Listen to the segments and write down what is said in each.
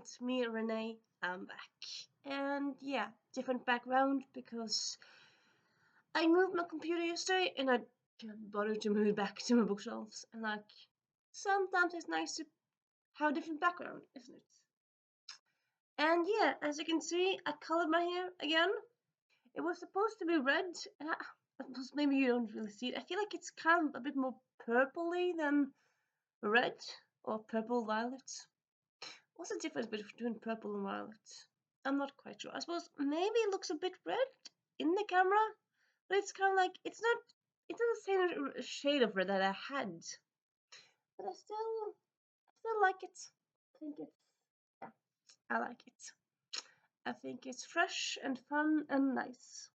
it's me, Renee. I'm back. And yeah, different background because I moved my computer yesterday and I can't bother to move it back to my bookshelves. And sometimes it's nice to have a different background, isn't it? And yeah, as you can see, I colored my hair again. It was supposed to be red, and I suppose maybe you don't really see it. I feel like it's kind of a bit more purpley than red or purple violet. What's the difference between purple and violet? I'm not quite sure. I suppose maybe it looks a bit red in the camera, but it's kind of like it's not the same shade of red that I had. But I still like it. I think it's yeah, I like it. I think it's fresh and fun and nice.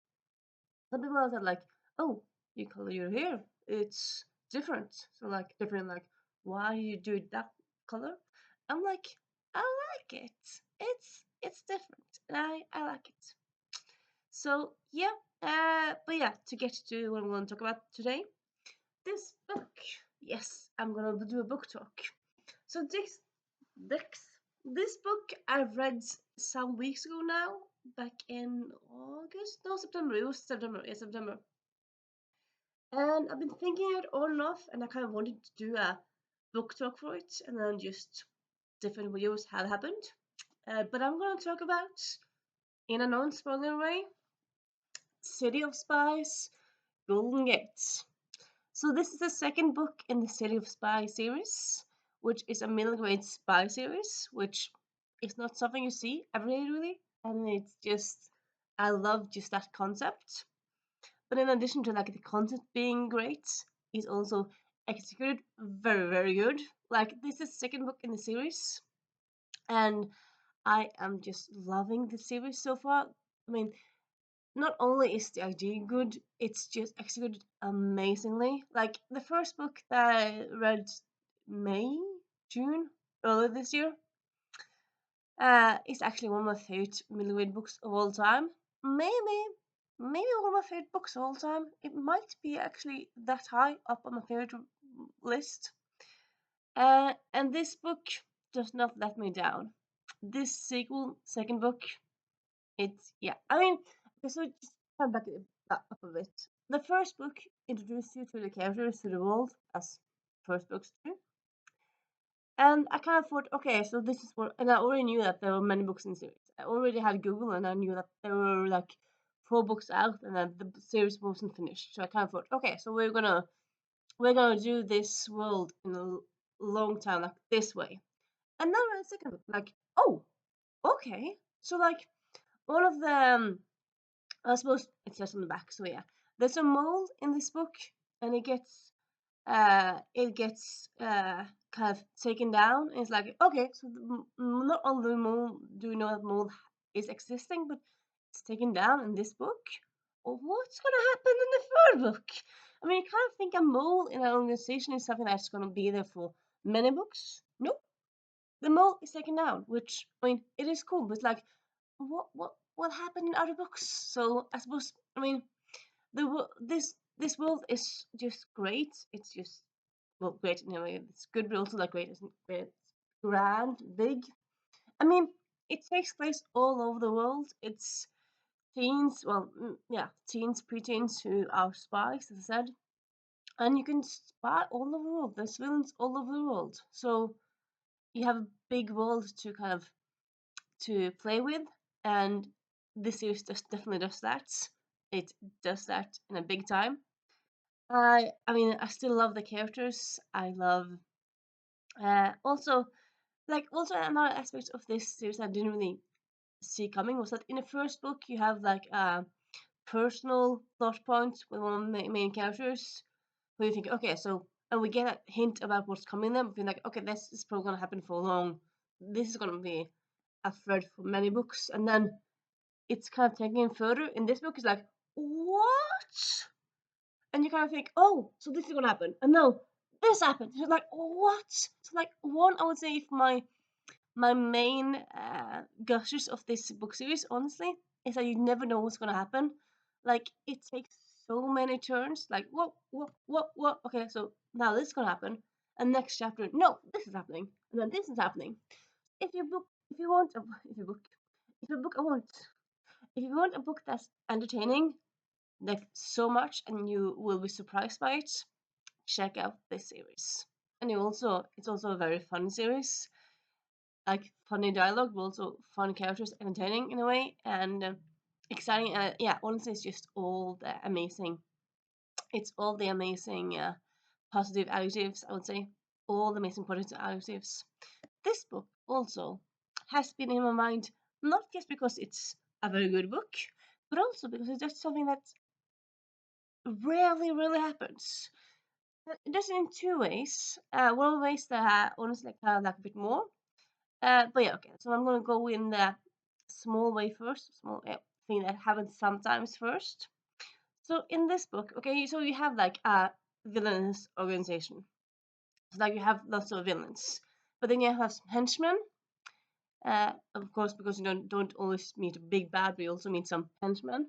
Some people are like, oh, you color your hair. It's different. So like different like why you do it that color? I'm like, I like it. It's different. And I like it. So yeah, but yeah, to get to what I'm going to talk about today, this book. Yes, I'm gonna do a book talk. So this this book I read some weeks ago now, back in August, no September. It was September. Yeah, September. And I've been thinking it on and off, and I kind of wanted to do a book talk for it, and then just different videos have happened. But I'm gonna talk about, in a non-spoiler way, City of Spies, Golden Gates. So this is the second book in the City of Spies series, which is a middle grade spy series, which is not something you see every day really, and it's just I love just that concept. But in addition to like the concept being great, it's also executed very good. Like this is the second book in the series, and I am just loving the series so far. I mean, not only is the idea good, it's just executed amazingly. Like the first book that I read May, June, earlier this year, is actually one of my favorite middleweight books of all time. Maybe one of my favorite books of all time. It might be actually that high up on my favorite list. And this book does not let me down. This sequel, second book, it's yeah. I mean, okay, so just come back up a bit. The first book introduced you to the characters, to the world, as first books do. And I kind of thought, okay, so this is what, and I already knew that there were many books in the series. I already had Google, and I knew that there were like 4 books out, and that the series wasn't finished. So I kind of thought, okay, so we're gonna do this world in a long time, like this way. And then I second book, like, oh, okay, so like one of the I suppose it says on the back. So yeah, there's a mole in this book, and it gets kind of taken down. And it's like okay, so not only the mole do we know that mole is existing, but it's taken down in this book. Or what's gonna happen in the third book? I mean, you kind of think a mole in an organization is something that's gonna be there for many books. Nope, the mole is taken down, which I mean, it is cool, but like what happened in other books? So I suppose I mean this world is just great. It's just well great in a way. It's good, but also like great, isn't great. It's grand, big. I mean, it takes place all over the world. It's teens, well, yeah, teens, preteens who are spies, as I said, and you can spy all over the world. There's villains all over the world, so you have a big world to kind of to play with, and this series just definitely does that. It does that in a big time. I mean, I still love the characters. I love also also another aspect of this series I didn't really see coming was that in the first book you have like a personal plot point with one of the main characters where you think, okay, so and we get a hint about what's coming then, but you're like, okay, this is probably gonna happen for long. This is gonna be a thread for many books, and then it's kind of taken further. In this book, it's like, what? And you kind of think, oh, so this is gonna happen, and no, this happened. You're like, what? So like one, I would say, if my main gushes of this book series, honestly, is that you never know what's gonna happen. Like it takes so many turns. Like what? Okay, so now this is gonna happen, and next chapter, no, this is happening, and then this is happening. If your book if you want a if you book if you book I want if you want a book that's entertaining like so much and you will be surprised by it, check out this series. And it's also a very fun series, like funny dialogue, but also fun characters, entertaining in a way, and exciting. Yeah, honestly, it's just all the amazing. It's all the amazing positive adjectives, I would say. All the amazing positive adjectives. This book also has been in my mind not just because it's a very good book, but also because it's just something that rarely happens. It does it in two ways. One of the ways that I honestly kind of like a bit more. But yeah, okay. So I'm gonna go in the small way first, small thing that happens sometimes first. So in this book, okay, so you have like a villainous organization. So like you have lots of villains, but then you have some henchmen. Of course, because you don't always meet a big bad, but you also meet some henchmen.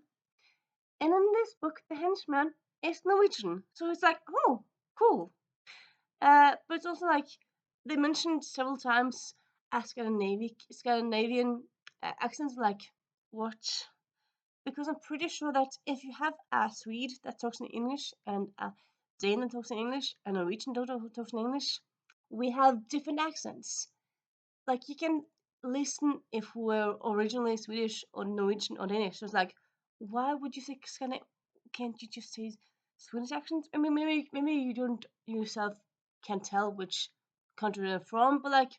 And in this book, the henchman is Norwegian, so it's like, oh, cool. But it's also like they mentioned several times a Scandinavian accents. Like what? Because I'm pretty sure that if you have a Swede that talks in English and a Dane that talks in English and a Norwegian who talks in English, we have different accents. Like you can listen if we're originally Swedish or Norwegian or Danish. So it's like, why would you say Scandinavian? Can't you just say Swedish accent? I mean, maybe you don't yourself can tell which country they're from, but like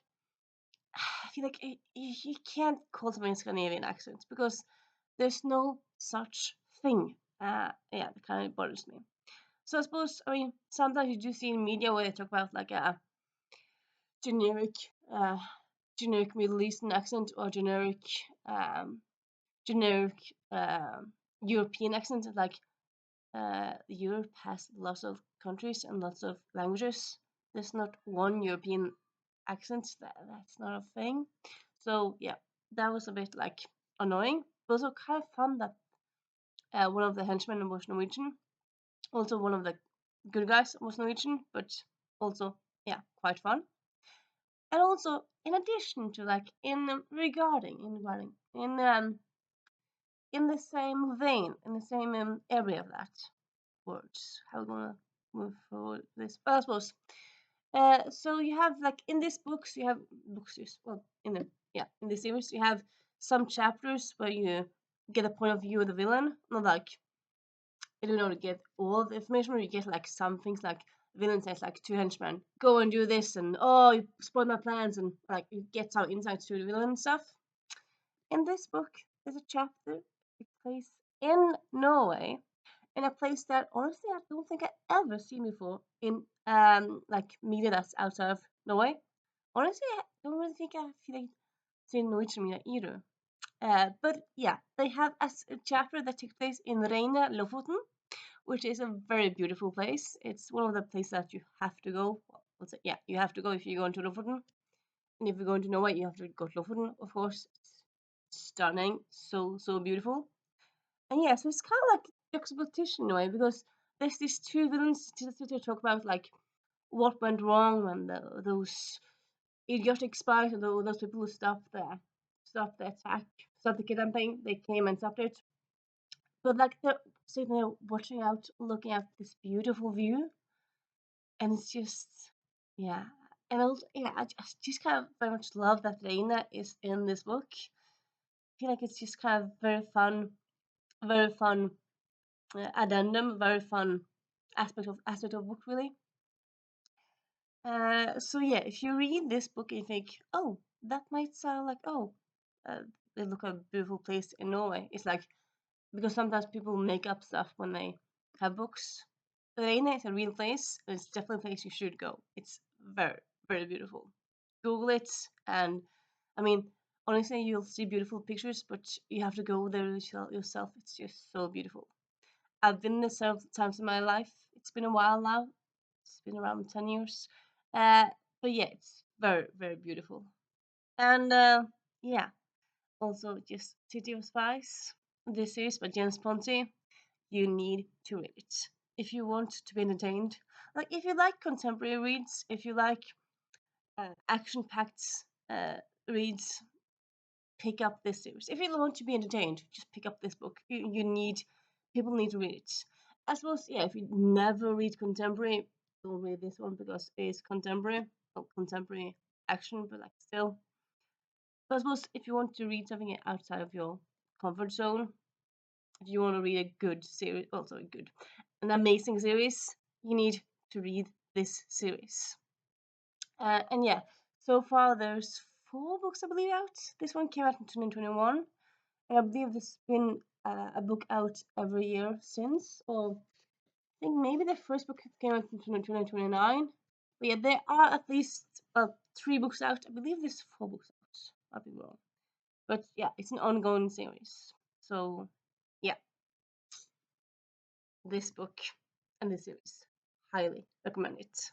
I feel like you can't call something Scandinavian accent because there's no such thing. Yeah, that kind of bothers me. So I suppose I mean sometimes you do see in media where they talk about like a generic uh, generic Middle Eastern accent or um, generic European accent. Like Europe has lots of countries and lots of languages. There's not one European accent. That's not a thing. So yeah, that was a bit like annoying, but also kind of fun that one of the henchmen was Norwegian. Also, one of the good guys was Norwegian, but also yeah, quite fun. And also, in addition to like in the same vein, in the same area of that words. How we gonna move forward this? Well, I suppose. So you have like in these books, you have books. Well, in the series, you have some chapters where you get a point of view of the villain. Not like you don't know to get all the information, or you get like some things like villain says like two henchmen go and do this, and oh you spoiled my plans, and like you get some insights to the villain and stuff. In this book, there's a chapter that takes place in Norway, in a place that honestly I don't think I ever seen before in like media that's outside of Norway. Honestly, I don't really think I feel like seeing Norwegian media either. But yeah, they have a chapter that takes place in Reine Lofoten, which is a very beautiful place. It's one of the places that you have to go. Well, yeah, you have to go if you go into Lofoten. And if you're going to Norway, you have to go to Lofoten, of course. It's stunning, so beautiful. And yeah, so it's kind of like juxtaposition in a way because there's these two villains to talk about like what went wrong when those idiotic spies and those people who stopped the attack, stopped the kidnapping, they came and stopped it. But like they're sitting there watching out, looking at this beautiful view, and it's just yeah. And also, yeah, I just kind of very much love that Reina is in this book. I feel like it's just kind of very fun addendum, very fun aspect of book really. So yeah, if you read this book and you think, oh, that might sound like uh, they look a beautiful place in Norway. It's like because sometimes people make up stuff when they have books. Reine is a real place. And it's definitely a place you should go. It's very beautiful. Google it, and I mean, honestly, you'll see beautiful pictures, but you have to go there yourself. It's just so beautiful. I've been there several times in my life. It's been a while now. It's been around 10 years. Uh, but yeah, it's very beautiful. And yeah, also just City of Spies. This is by James Ponti. You need to read it if you want to be entertained. Like if you like contemporary reads, if you like action-packed reads, pick up this series. If you want to be entertained, just pick up this book. People need to read it. I suppose, yeah, if you never read contemporary, don't read this one because it is contemporary, not contemporary action, but like still. But I suppose if you want to read something outside of your comfort zone, if you want to read a good series, also an amazing series, you need to read this series. And yeah, so far there's 4 books I believe out. This one came out in 2021, and I believe there's been a book out every year since. Or I think maybe the first book came out in 2029. But yeah, there are at least 3 books out. I believe there's 4 books out. I'll be wrong. But yeah, it's an ongoing series. So yeah, this book and this series, highly recommend it.